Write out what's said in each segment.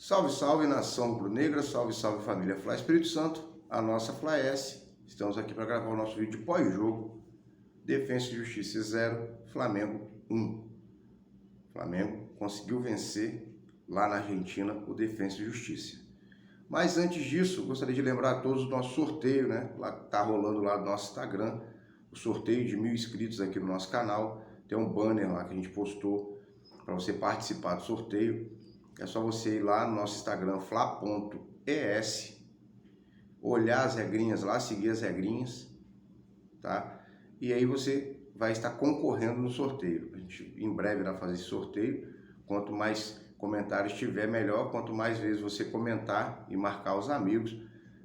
Salve, salve nação rubro-negra, salve, salve família Fla Espírito Santo, a nossa Fla S. Estamos aqui para gravar o nosso vídeo de pós-jogo. Defensa e Justiça 0, Flamengo 1. Flamengo conseguiu vencer lá na Argentina o Defensa e Justiça. Mas antes disso, gostaria de lembrar a todos do nosso sorteio, né? Lá tá rolando lá no nosso Instagram, o sorteio de 1000 inscritos aqui no nosso canal. Tem um banner lá que a gente postou para você participar do sorteio. É só você ir lá no nosso Instagram, fla.es, olhar as regrinhas lá, seguir as regrinhas, tá? E aí você vai estar concorrendo no sorteio. A gente em breve vai fazer esse sorteio. Quanto mais comentários tiver, melhor. Quanto mais vezes você comentar e marcar os amigos,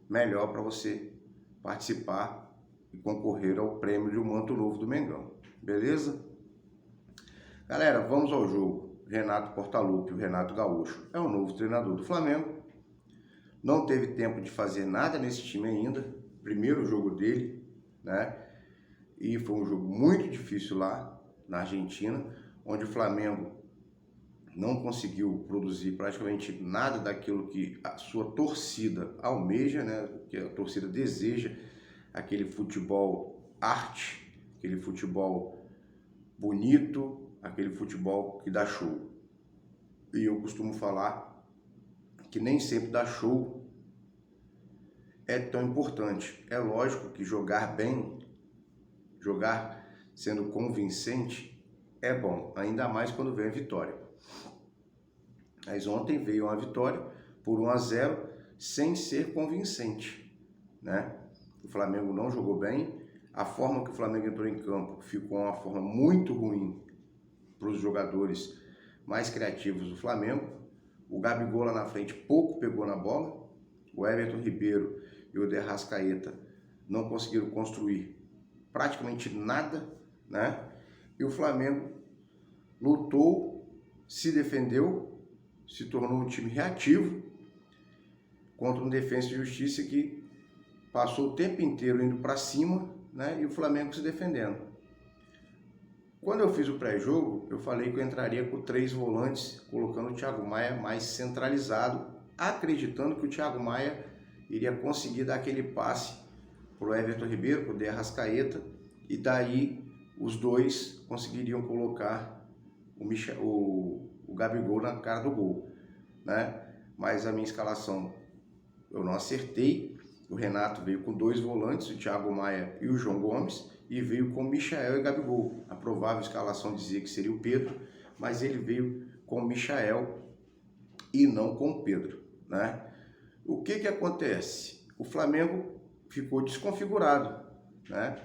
melhor para você participar e concorrer ao prêmio de um manto novo do Mengão. Beleza? Galera, vamos ao jogo. Renato Portaluppi, o Renato Gaúcho, é o novo treinador do Flamengo. Não teve tempo de fazer nada nesse time ainda. Primeiro jogo dele, né? E foi um jogo muito difícil lá na Argentina, onde o Flamengo não conseguiu produzir praticamente nada daquilo que a sua torcida almeja, né? Que a torcida deseja, aquele futebol arte, aquele futebol bonito, aquele futebol que dá show. E eu costumo falar que nem sempre dar show é tão importante. É lógico que jogar bem, jogar sendo convincente é bom, ainda mais quando vem a vitória. Mas ontem veio uma vitória por 1-0 sem ser convincente, né? O Flamengo não jogou bem, a forma que o Flamengo entrou em campo ficou uma forma muito ruim para os jogadores mais criativos do Flamengo. O Gabigol lá na frente pouco pegou na bola, o Everton Ribeiro e o De Arrascaeta não conseguiram construir praticamente nada, né? E o Flamengo lutou, se defendeu, se tornou um time reativo contra um Defensa e Justiça que passou o tempo inteiro indo para cima, né? E o Flamengo se defendendo. Quando eu fiz o pré-jogo, eu falei que eu entraria com 3 volantes, colocando o Thiago Maia mais centralizado, acreditando que o Thiago Maia iria conseguir dar aquele passe para o Everton Ribeiro, para o De Arrascaeta, e daí os dois conseguiriam colocar o Gabigol na cara do gol, né? Mas a minha escalação eu não acertei. O Renato veio com 2 volantes, o Thiago Maia e o João Gomes, e veio com Michael e Gabigol. A provável escalação dizia que seria o Pedro, mas ele veio com o Michael e não com o Pedro, né? O que acontece? O Flamengo ficou desconfigurado, né?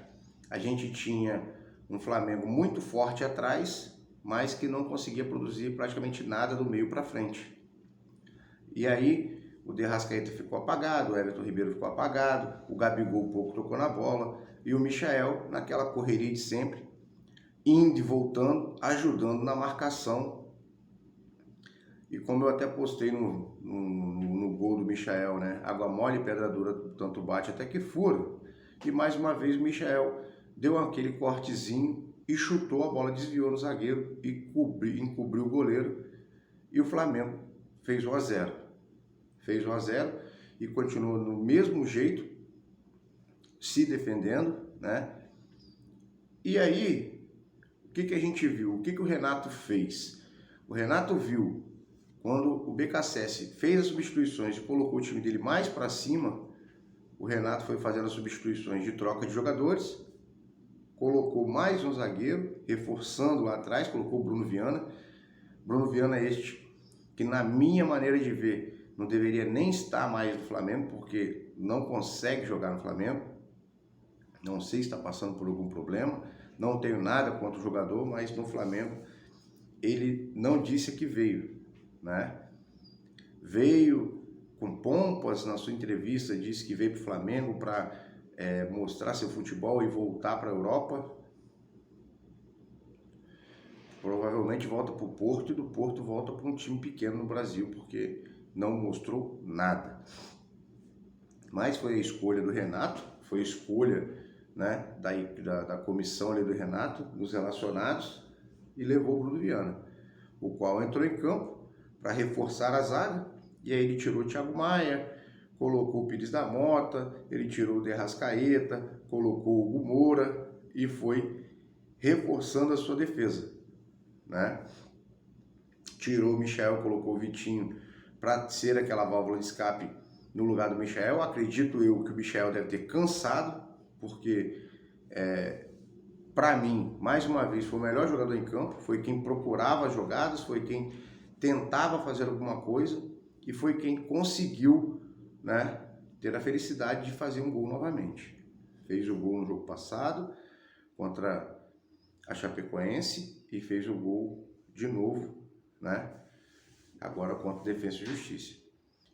A gente tinha um Flamengo muito forte atrás, mas que não conseguia produzir praticamente nada do meio para frente. E aí o De Arrascaeta ficou apagado, o Everton Ribeiro ficou apagado, o Gabigol pouco tocou na bola e o Michael naquela correria de sempre, indo e voltando, ajudando na marcação. E como eu até postei no gol do Michael, né? Água mole, pedra dura, tanto bate até que fura. E mais uma vez o Michael deu aquele cortezinho e chutou, a bola desviou no zagueiro e encobriu o goleiro. E o Flamengo fez 1-0. Fez 1-0 e continuou no mesmo jeito, se defendendo, né? E aí, o que a gente viu? O que o Renato fez? O Renato viu, quando o BKSS fez as substituições e colocou o time dele mais para cima, o Renato foi fazendo as substituições de troca de jogadores, colocou mais um zagueiro, reforçando lá atrás, colocou o Bruno Viana. Bruno Viana este, que na minha maneira de ver, não deveria nem estar mais no Flamengo, porque não consegue jogar no Flamengo. Não sei se está passando por algum problema. Não tenho nada contra o jogador, mas no Flamengo ele não disse que veio, né? Veio com pompas na sua entrevista, disse que veio para o Flamengo para mostrar seu futebol e voltar para a Europa. Provavelmente volta para o Porto e do Porto volta para um time pequeno no Brasil, porque não mostrou nada. Mas foi a escolha do Renato, foi a escolha, né, da comissão ali do Renato, dos relacionados, e levou o Bruno Viana, o qual entrou em campo para reforçar a zaga, E aí ele tirou o Thiago Maia, colocou o Pires da Mota, ele tirou o De Arrascaeta, colocou o Hugo Moura e foi reforçando a sua defesa, né? Tirou o Michael, colocou o Vitinho para ser aquela válvula de escape no lugar do Michael. Acredito eu que o Michael deve ter cansado, porque para mim, mais uma vez, foi o melhor jogador em campo, foi quem procurava jogadas, foi quem tentava fazer alguma coisa e foi quem conseguiu, né, ter a felicidade de fazer um gol novamente. Fez o gol no jogo passado contra a Chapecoense e fez o gol de novo, né, agora contra a Defensa e Justiça.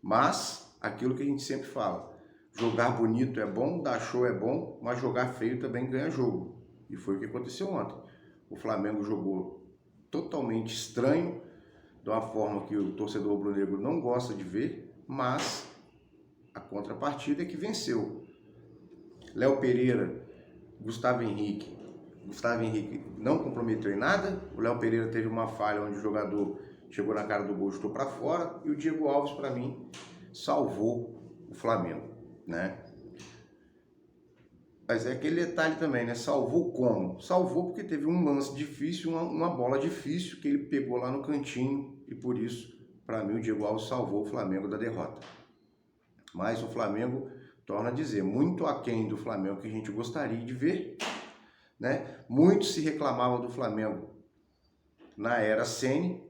Mas, aquilo que a gente sempre fala, jogar bonito é bom, dar show é bom, mas jogar feio também ganha jogo. E foi o que aconteceu ontem. O Flamengo jogou totalmente estranho, de uma forma que o torcedor rubro-negro não gosta de ver, mas a contrapartida é que venceu. Léo Pereira, Gustavo Henrique não comprometeu em nada. O Léo Pereira teve uma falha onde o jogador chegou na cara do gol, chutou para fora, e o Diego Alves, para mim, salvou o Flamengo, né? Mas é aquele detalhe também, né? Salvou como? Salvou porque teve um lance difícil, uma bola difícil que ele pegou lá no cantinho e por isso, para mim, o Diego Alves salvou o Flamengo da derrota. Mas o Flamengo, torna a dizer, muito aquém do Flamengo que a gente gostaria de ver, né? Muito se reclamava do Flamengo na era Ceni,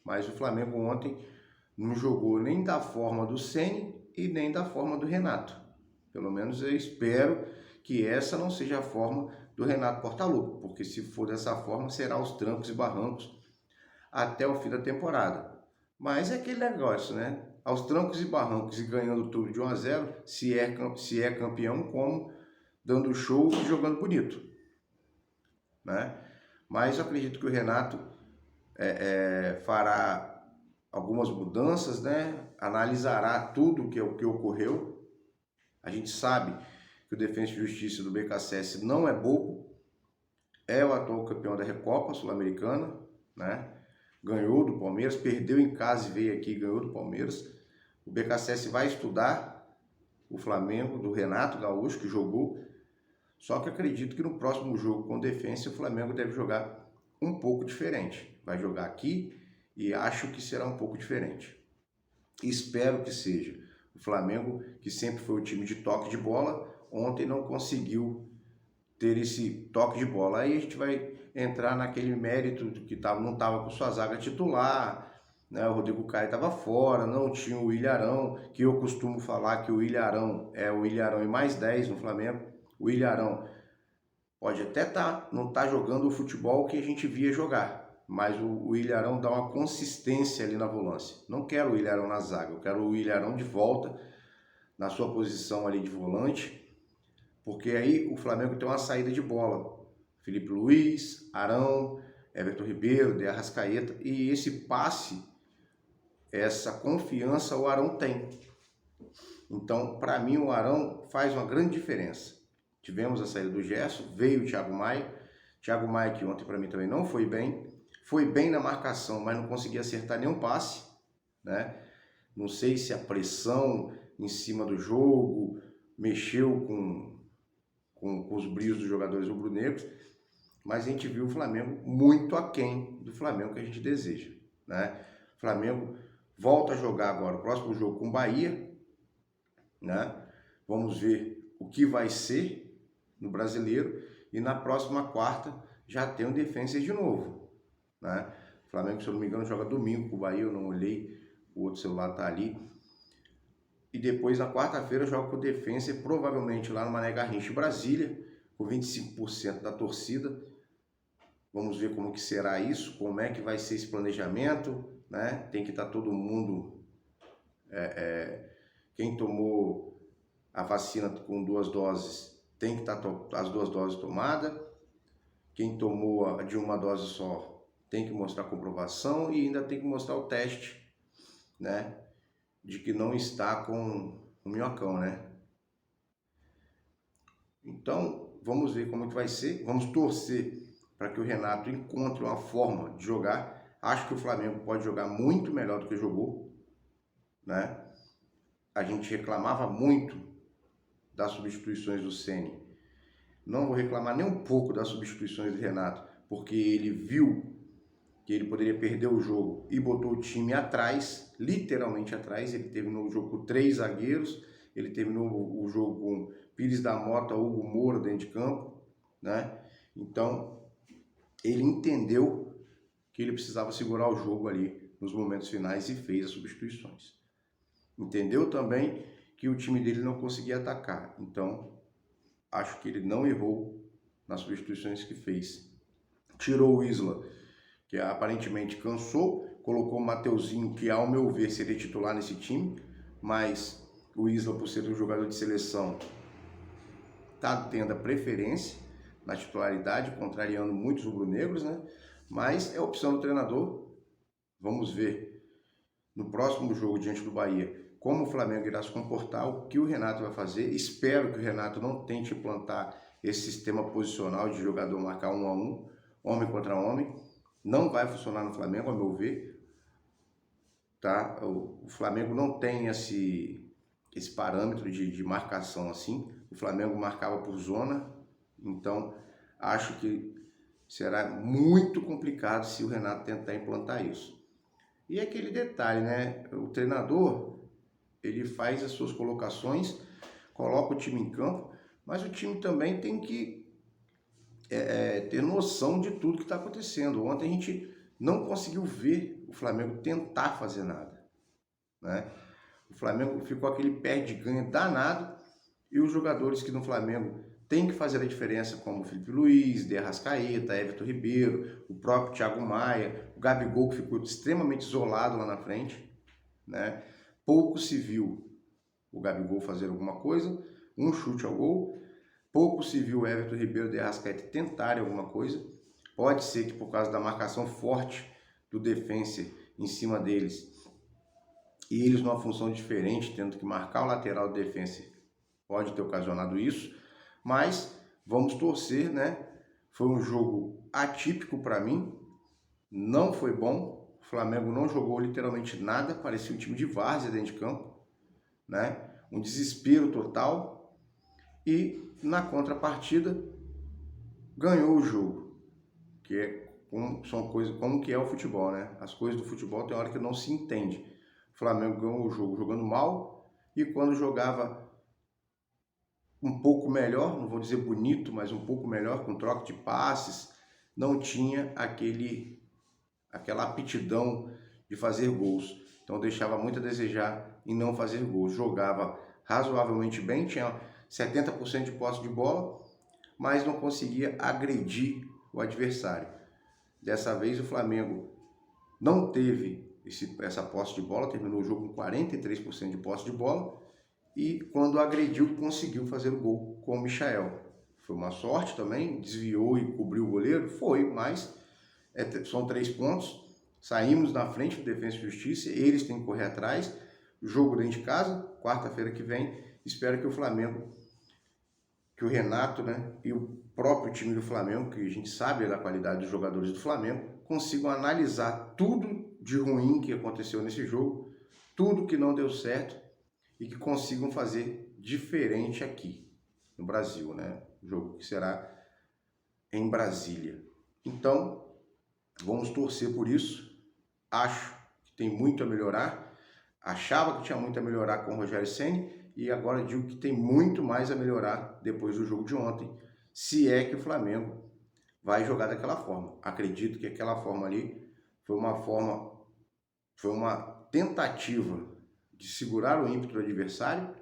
mas o Flamengo ontem não jogou nem da forma do Ceni e nem da forma do Renato. Pelo menos eu espero que essa não seja a forma do Renato Portaluppi, porque se for dessa forma, será os trancos e barrancos até o fim da temporada. Mas é aquele negócio, né? Aos trancos e barrancos e ganhando tudo de 1-0, se é campeão, como dando show e jogando bonito, né? Mas eu acredito que o Renato fará algumas mudanças, né? Analisará tudo que ocorreu. A gente sabe que o Defensa e Justiça do BKSS não é bobo, é o atual campeão da Recopa Sul-Americana, né? Ganhou do Palmeiras, perdeu em casa e veio aqui e ganhou do Palmeiras. O BKSS vai estudar o Flamengo do Renato Gaúcho, que jogou, só que acredito que no próximo jogo com o Defensa o Flamengo deve jogar um pouco diferente. Vai jogar aqui e acho que será um pouco diferente. Espero que seja. O Flamengo, que sempre foi o time de toque de bola, ontem não conseguiu ter esse toque de bola. Aí a gente vai entrar naquele mérito que não estava com sua zaga titular, né? O Rodrigo Caio estava fora, não tinha o Ilharão, que eu costumo falar que o Ilharão é o Ilharão e mais 10 no Flamengo. O Ilharão pode até não estar jogando o futebol que a gente via jogar, mas o Ilharão dá uma consistência ali na volância. Não quero o Ilharão na zaga, eu quero o Ilharão de volta na sua posição ali de volante, porque aí o Flamengo tem uma saída de bola. Felipe Luiz, Arão, Everton Ribeiro, De Arrascaeta, e esse passe, essa confiança o Arão tem. Então, para mim, o Arão faz uma grande diferença. Tivemos a saída do Gerson, veio o Thiago Maia. Thiago Maia, que ontem para mim também não foi bem na marcação, mas não conseguia acertar nenhum passe, né? Não sei se a pressão em cima do jogo mexeu com os brilhos dos jogadores rubro-negros, mas a gente viu o Flamengo muito aquém do Flamengo que a gente deseja, né? O Flamengo volta a jogar agora o próximo jogo com o Bahia, né? Vamos ver o que vai ser no Brasileiro, e na próxima quarta já tem o Defensa de novo, né? O Flamengo, se eu não me engano, joga domingo com o Bahia, eu não olhei, o outro celular tá ali. E depois na quarta-feira joga com o Defensa, provavelmente lá no Mané Garrincha, Brasília, com 25% da torcida. Vamos ver como que será isso, como é que vai ser esse planejamento, né? Tem que estar todo mundo, quem tomou a vacina com 2 doses, tem que estar as 2 doses tomadas. Quem tomou de 1 dose só tem que mostrar a comprovação e ainda tem que mostrar o teste, né? De que não está com o minhocão, né? Então, vamos ver como que vai ser. Vamos torcer para que o Renato encontre uma forma de jogar. Acho que o Flamengo pode jogar muito melhor do que jogou, né? A gente reclamava muito das substituições do Ceni. Não vou reclamar nem um pouco das substituições do Renato, porque ele viu que ele poderia perder o jogo e botou o time atrás, literalmente atrás. Ele terminou o jogo com 3 zagueiros, ele terminou o jogo com Pires da Mota, Hugo Moura dentro de campo, né? Então, ele entendeu que ele precisava segurar o jogo ali nos momentos finais e fez as substituições. Entendeu também que o time dele não conseguia atacar. Então, acho que ele não errou nas substituições que fez. Tirou o Isla, que aparentemente cansou, colocou o Mateuzinho, que ao meu ver seria titular nesse time, mas o Isla, por ser um jogador de seleção, está tendo a preferência na titularidade, contrariando muitos rubro-negros, né? Mas é opção do treinador. Vamos ver no próximo jogo diante do Bahia como o Flamengo irá se comportar, o que o Renato vai fazer. Espero que o Renato não tente implantar esse sistema posicional de jogador marcar 1 a 1, homem contra homem. Não vai funcionar no Flamengo, a meu ver. Tá? O Flamengo não tem esse parâmetro de marcação assim. O Flamengo marcava por zona, então acho que será muito complicado se o Renato tentar implantar isso. E aquele detalhe, né? O treinador, ele faz as suas colocações, coloca o time em campo, mas o time também tem que ter noção de tudo que está acontecendo. Ontem a gente não conseguiu ver o Flamengo tentar fazer nada, né? O Flamengo ficou aquele perde-ganha danado e os jogadores que no Flamengo têm que fazer a diferença, como o Felipe Luiz, De Arrascaeta, Everton Ribeiro, o próprio Thiago Maia, o Gabigol, que ficou extremamente isolado lá na frente, né? Pouco se viu o Gabigol fazer alguma coisa, um chute ao gol. Pouco se viu o Everton Ribeiro e De Arrascaeta tentarem alguma coisa. Pode ser que por causa da marcação forte do defensa em cima deles, e eles numa função diferente, tendo que marcar o lateral do defensa, pode ter ocasionado isso. Mas vamos torcer, né? Foi um jogo atípico para mim, não foi bom. O Flamengo não jogou literalmente nada, parecia um time de várzea dentro de campo, né? Um desespero total. E na contrapartida ganhou o jogo, que são coisas como que é o futebol, né? As coisas do futebol tem hora que não se entende. O Flamengo ganhou o jogo jogando mal e quando jogava um pouco melhor, não vou dizer bonito, mas um pouco melhor, com troca de passes, não tinha aquela aptidão de fazer gols. Então deixava muito a desejar em não fazer gols. Jogava razoavelmente bem, tinha 70% de posse de bola, mas não conseguia agredir o adversário. Dessa vez o Flamengo não teve essa posse de bola, terminou o jogo com 43% de posse de bola e quando agrediu conseguiu fazer o gol com o Michael. Foi uma sorte também, desviou e cobriu o goleiro, foi, mas são 3 pontos, saímos na frente do Defensa e Justiça, eles têm que correr atrás, jogo dentro de casa, quarta-feira que vem, espero que o Flamengo, que o Renato, né, e o próprio time do Flamengo, que a gente sabe da qualidade dos jogadores do Flamengo, consigam analisar tudo de ruim que aconteceu nesse jogo, tudo que não deu certo e que consigam fazer diferente aqui no Brasil, né? O jogo que será em Brasília. Então, vamos torcer por isso. Acho que tem muito a melhorar. Achava que tinha muito a melhorar com o Rogério Ceni e agora digo que tem muito mais a melhorar depois do jogo de ontem, se é que o Flamengo vai jogar daquela forma. Acredito que aquela forma ali foi uma tentativa de segurar o ímpeto do adversário,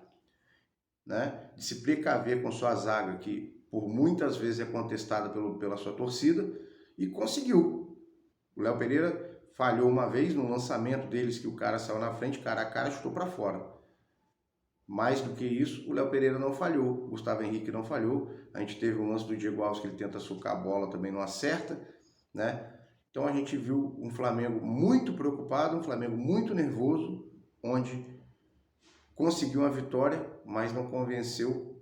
né? De se precaver com sua zaga, que por muitas vezes é contestada pela sua torcida, e conseguiu. O Léo Pereira falhou uma vez no lançamento deles, que o cara saiu na frente, cara a cara, chutou para fora. Mais do que isso, o Léo Pereira não falhou, o Gustavo Henrique não falhou, a gente teve um lance do Diego Alves que ele tenta socar a bola, também não acerta, né? Então a gente viu um Flamengo muito preocupado, um Flamengo muito nervoso, onde conseguiu uma vitória, mas não convenceu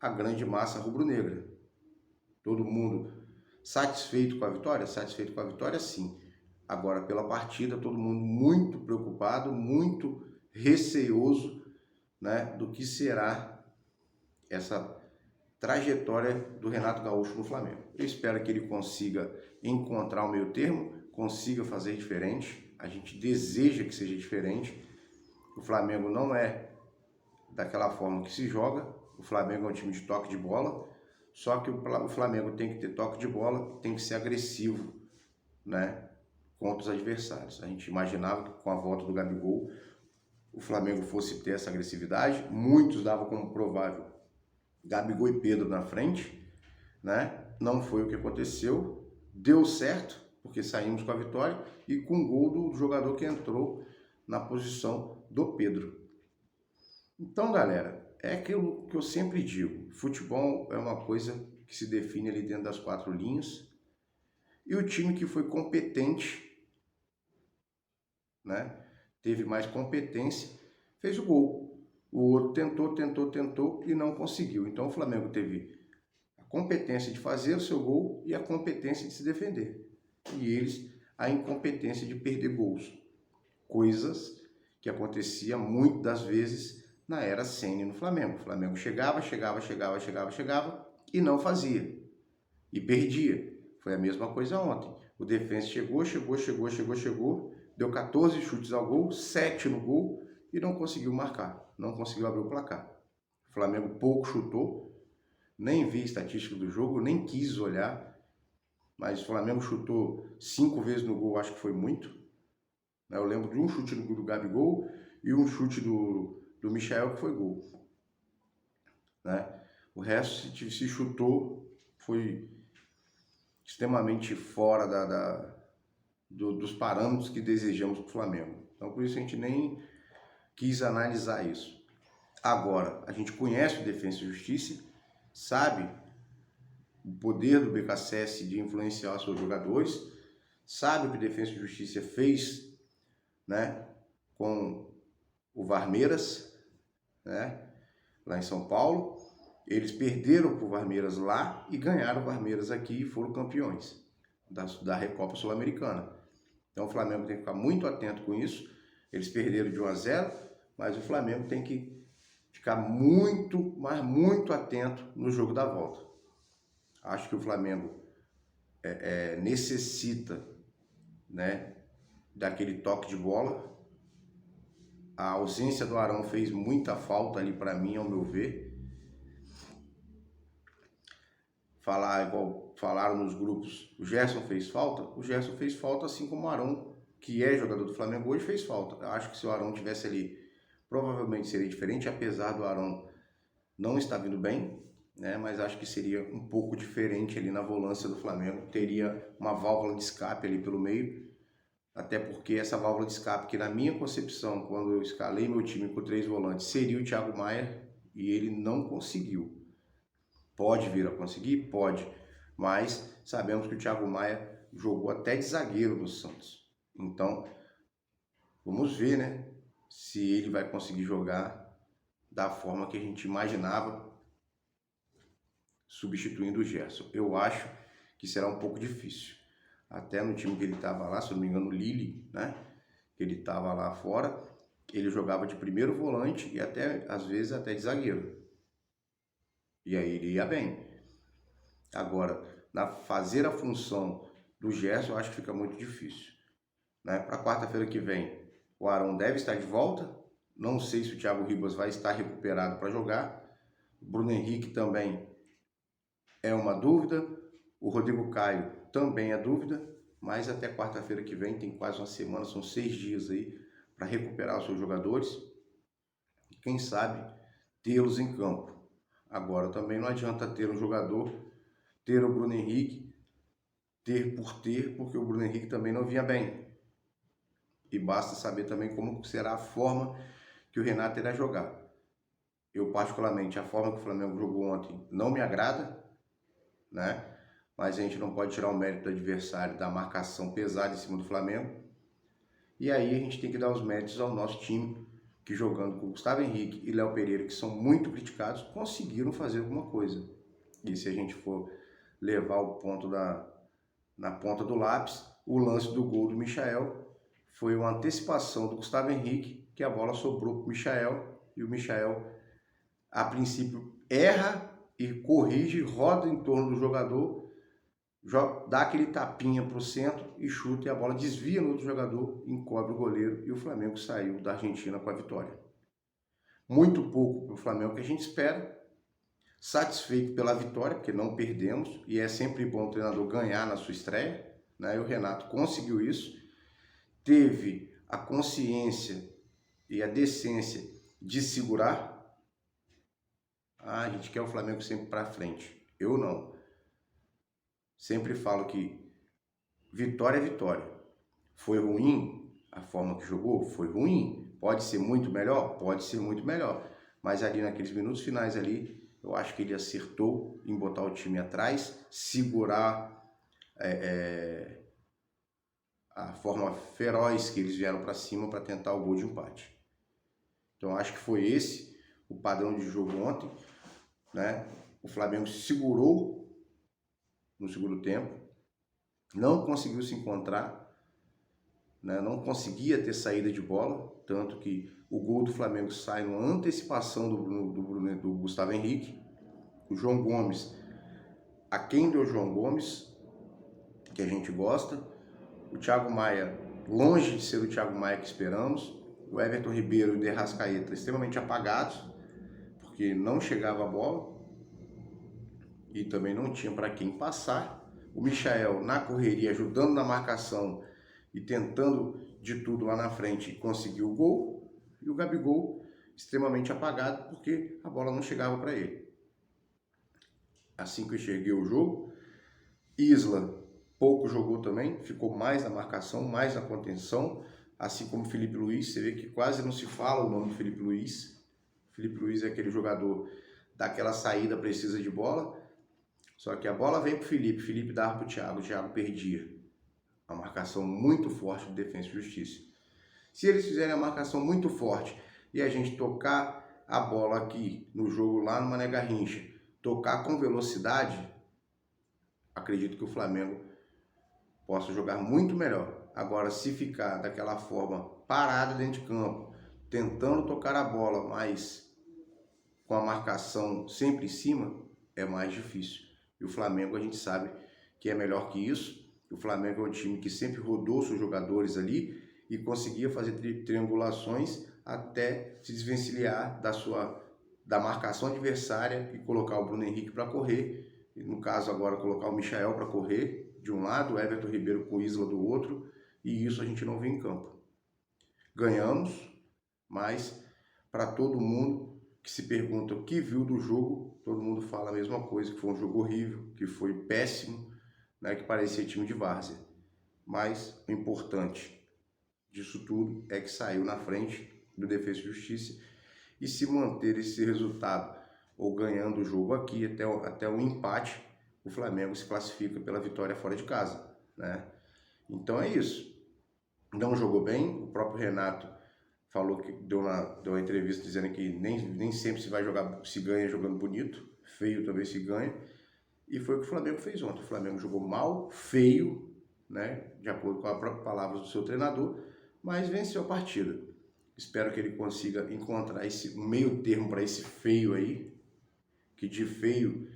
a grande massa rubro-negra. Todo mundo satisfeito com a vitória? Satisfeito com a vitória, sim. Agora, pela partida, todo mundo muito preocupado, muito receoso, né, do que será essa trajetória do Renato Gaúcho no Flamengo. Eu espero que ele consiga encontrar o meio termo, consiga fazer diferente. A gente deseja que seja diferente. O Flamengo não é daquela forma que se joga. O Flamengo é um time de toque de bola, só que o Flamengo tem que ter toque de bola, tem que ser agressivo, né, contra os adversários. A gente imaginava que com a volta do Gabigol o Flamengo fosse ter essa agressividade. Muitos davam como provável Gabigol e Pedro na frente, né? Não foi o que aconteceu. Deu certo, porque saímos com a vitória e com o gol do jogador que entrou na posição do Pedro. Então, galera, é aquilo que eu sempre digo. Futebol é uma coisa que se define ali dentro das 4 linhas. E o time que foi competente, né, teve mais competência, fez o gol. O outro tentou e não conseguiu. Então o Flamengo teve a competência de fazer o seu gol e a competência de se defender. E eles a incompetência de perder gols. Coisas que acontecia muitas das vezes na era Ceni no Flamengo. O Flamengo chegava e não fazia. E perdia. Foi a mesma coisa ontem. O defensa chegou, deu 14 chutes ao gol, 7 no gol e não conseguiu marcar, não conseguiu abrir o placar. O Flamengo pouco chutou, nem vi a estatística do jogo, nem quis olhar, mas o Flamengo chutou 5 vezes no gol, acho que foi muito. Eu lembro de um chute do Gabigol e um chute do Michael que foi gol. Né? O resto, se chutou, foi extremamente fora dos parâmetros que desejamos para o Flamengo. Então, por isso a gente nem quis analisar isso. Agora, a gente conhece o Defensa e Justiça, sabe o poder do BKSS de influenciar os seus jogadores, sabe o que o Defensa e Justiça fez, né, com o Varmeiras, né, lá em São Paulo. Eles perderam para o Varmeiras lá e ganharam o Varmeiras aqui e foram campeões da Recopa Sul-Americana. Então o Flamengo tem que ficar muito atento com isso. Eles perderam de 1-0, mas o Flamengo tem que ficar muito, mas muito atento no jogo da volta. Acho que o Flamengo necessita, né, daquele toque de bola. A ausência do Arão fez muita falta ali para mim, ao meu ver. Falar igual falaram nos grupos, o Gerson fez falta, assim como o Arão, que é jogador do Flamengo hoje, fez falta. Eu acho que se o Arão tivesse ali, provavelmente seria diferente, apesar do Arão não estar vindo bem, né? Mas acho que seria um pouco diferente ali na volância do Flamengo, teria uma válvula de escape ali pelo meio, até porque essa válvula de escape, que na minha concepção, quando eu escalei meu time com 3 volantes, seria o Thiago Maia, e ele não conseguiu. Pode vir a conseguir? Pode. Mas sabemos que o Thiago Maia jogou até de zagueiro no Santos. Então, vamos ver, né, se ele vai conseguir jogar da forma que a gente imaginava, substituindo o Gerson. Eu acho que será um pouco difícil. Até no time que ele estava lá, se não me engano, o Lille, né, que ele estava lá fora, ele jogava de primeiro volante e até, às vezes, até de zagueiro. E aí ele ia bem. Agora, fazer a função do Gerson, eu acho que fica muito difícil. Né? Para quarta-feira que vem, o Arão deve estar de volta. Não sei se o Thiago Ribas vai estar recuperado para jogar. O Bruno Henrique também é uma dúvida. O Rodrigo Caio também é dúvida. Mas até quarta-feira que vem, tem quase uma semana, são 6 dias aí para recuperar os seus jogadores. E quem sabe tê-los em campo. Agora também não adianta ter um jogador, ter o Bruno Henrique, porque o Bruno Henrique também não vinha bem. E basta saber também como será a forma que o Renato irá jogar. Eu, particularmente, a forma que o Flamengo jogou ontem não me agrada, né? Mas a gente não pode tirar o mérito do adversário, da marcação pesada em cima do Flamengo. E aí a gente tem que dar os méritos ao nosso time, que jogando com Gustavo Henrique e Léo Pereira, que são muito criticados, conseguiram fazer alguma coisa. E se a gente for levar o ponto na ponta do lápis, o lance do gol do Michael foi uma antecipação do Gustavo Henrique, que a bola sobrou para o Michael, e o Michael, a princípio, erra e corrige, roda em torno do jogador, dá aquele tapinha para o centro e chuta, e a bola desvia no outro jogador, encobre o goleiro, e o Flamengo saiu da Argentina com a vitória. Muito pouco para o Flamengo que a gente espera, satisfeito pela vitória, porque não perdemos, e é sempre bom o treinador ganhar na sua estreia, né? E o Renato conseguiu isso, teve a consciência e a decência de segurar. A gente quer o Flamengo sempre para frente. Eu não. Sempre falo que vitória é vitória. Foi ruim a forma que jogou? Foi ruim. Pode ser muito melhor? Pode ser muito melhor. Mas ali naqueles minutos finais ali, eu acho que ele acertou em botar o time atrás, segurar a forma feroz que eles vieram para cima para tentar o gol de empate. Então acho que foi esse o padrão de jogo ontem, né? O Flamengo se segurou no segundo tempo, não conseguiu se encontrar, né? Não conseguia ter saída de bola, tanto que o gol do Flamengo sai numa antecipação do Gustavo Henrique. O João Gomes, a quem deu o João Gomes, que a gente gosta. O Thiago Maia, longe de ser o Thiago Maia que esperamos. O Everton Ribeiro e o De Arrascaeta extremamente apagados, porque não chegava a bola e também não tinha para quem passar. O Michael na correria, ajudando na marcação e tentando de tudo lá na frente, conseguiu o gol. E o Gabigol extremamente apagado, porque a bola não chegava para ele. Assim que eu enxerguei o jogo, Isla pouco jogou também, ficou mais na marcação, mais na contenção, assim como Felipe Luiz. Você vê que quase não se fala o nome de Felipe Luiz. Felipe Luiz é aquele jogador daquela saída, precisa de bola, só que a bola vem para o Felipe, Felipe dava para o Thiago perdia. Uma marcação muito forte de Defensa e Justiça. Se eles fizerem a marcação muito forte e a gente tocar a bola aqui no jogo lá no Mané Garrincha, tocar com velocidade, acredito que o Flamengo possa jogar muito melhor. Agora, se ficar daquela forma parado dentro de campo, tentando tocar a bola, mas com a marcação sempre em cima, é mais difícil. E o Flamengo, a gente sabe que é melhor que isso. O Flamengo é um time que sempre rodou seus jogadores ali e conseguia fazer triangulações até se desvencilhar da marcação adversária e colocar o Bruno Henrique para correr. E no caso agora colocar o Michael para correr de um lado, o Everton Ribeiro com o Isla do outro, e isso a gente não vê em campo. Ganhamos, mas para todo mundo que se pergunta o que viu do jogo, todo mundo fala a mesma coisa, que foi um jogo horrível, que foi péssimo, né, que parecia time de várzea. Mas o importante disso tudo é que saiu na frente do Defensa e Justiça, e se manter esse resultado, ou ganhando o jogo aqui até o empate, o Flamengo se classifica pela vitória fora de casa, né? Então é isso. Não jogou bem, o próprio Renato falou que deu uma entrevista dizendo que nem sempre se ganha jogando bonito, feio também se ganha, e foi o que o Flamengo fez ontem. O Flamengo jogou mal, feio, né, de acordo com as próprias palavras do seu treinador, mas venceu a partida. Espero que ele consiga encontrar esse meio termo para esse feio aí, que de feio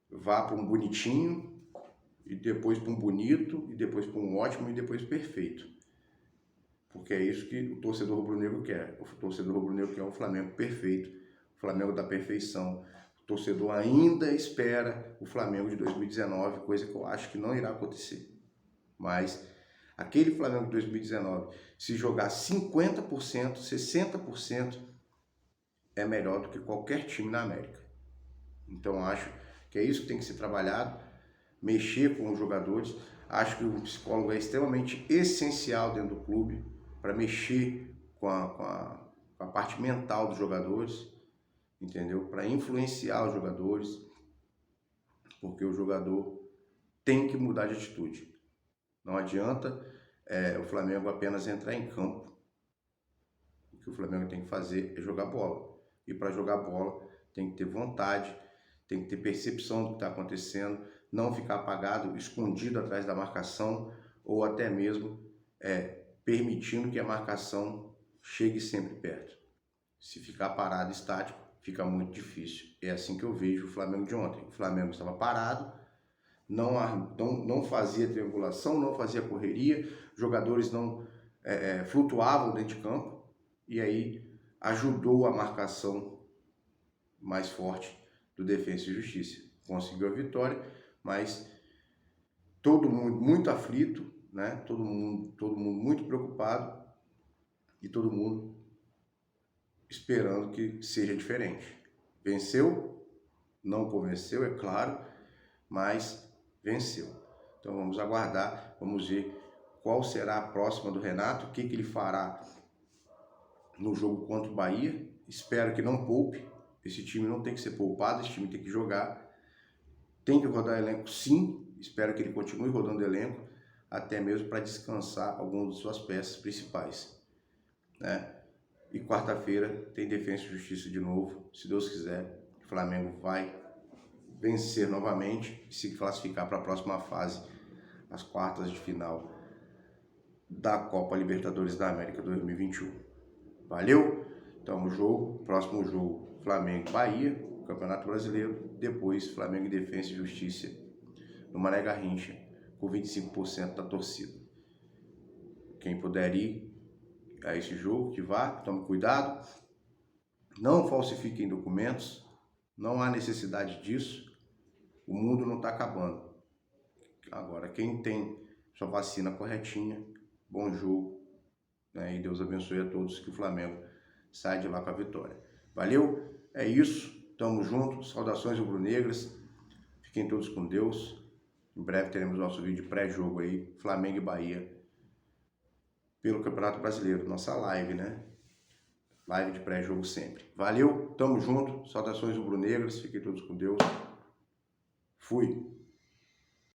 vá para um bonitinho, e depois para um bonito, e depois para um ótimo, e depois perfeito. Porque é isso que o torcedor rubro-negro quer. O torcedor rubro-negro quer um Flamengo perfeito, o Flamengo da perfeição. O torcedor ainda espera o Flamengo de 2019, coisa que eu acho que não irá acontecer. Mas aquele Flamengo de 2019, se jogar 50%, 60%, é melhor do que qualquer time na América. Então acho que é isso que tem que ser trabalhado, mexer com os jogadores. Acho que o psicólogo é extremamente essencial dentro do clube para mexer com a parte mental dos jogadores, entendeu? Para influenciar os jogadores, porque o jogador tem que mudar de atitude. Não adianta o Flamengo apenas entrar em campo. O que o Flamengo tem que fazer é jogar bola. E para jogar bola tem que ter vontade, tem que ter percepção do que está acontecendo, não ficar apagado, escondido atrás da marcação, ou até mesmo permitindo que a marcação chegue sempre perto. Se ficar parado, estático, fica muito difícil. É assim que eu vejo o Flamengo de ontem. O Flamengo estava parado, não fazia triangulação, não fazia correria, jogadores não flutuavam dentro de campo, e aí ajudou a marcação mais forte do Defensa e Justiça. Conseguiu a vitória, mas todo mundo muito aflito, né? Todo mundo muito preocupado e todo mundo esperando que seja diferente. Venceu, não convenceu, é claro, mas venceu. Então vamos aguardar, vamos ver qual será a próxima do Renato, o que ele fará no jogo contra o Bahia. Espero que não poupe, esse time não tem que ser poupado, esse time tem que jogar, tem que rodar elenco sim, espero que ele continue rodando elenco, até mesmo para descansar algumas de suas peças principais, né? E quarta-feira tem Defensa e Justiça de novo, se Deus quiser, o Flamengo vai vencer novamente e se classificar para a próxima fase, as quartas de final da Copa Libertadores da América 2021. Valeu? Então próximo jogo, Flamengo e Bahia, Campeonato Brasileiro, depois Flamengo e Defensa e Justiça no Mané Garrincha, com 25% da torcida. Quem puder ir a esse jogo, que vá, tome cuidado, não falsifiquem documentos, não há necessidade disso, o mundo não está acabando. Agora, quem tem sua vacina corretinha, bom jogo, né? E Deus abençoe a todos, que o Flamengo saia de lá com a vitória. Valeu? É isso, tamo junto, saudações rubro-negras, fiquem todos com Deus. Em breve teremos nosso vídeo pré-jogo aí, Flamengo e Bahia, pelo Campeonato Brasileiro, nossa live, né? Live de pré-jogo sempre. Valeu, tamo junto, saudações rubro-negras, fiquem todos com Deus. Fui!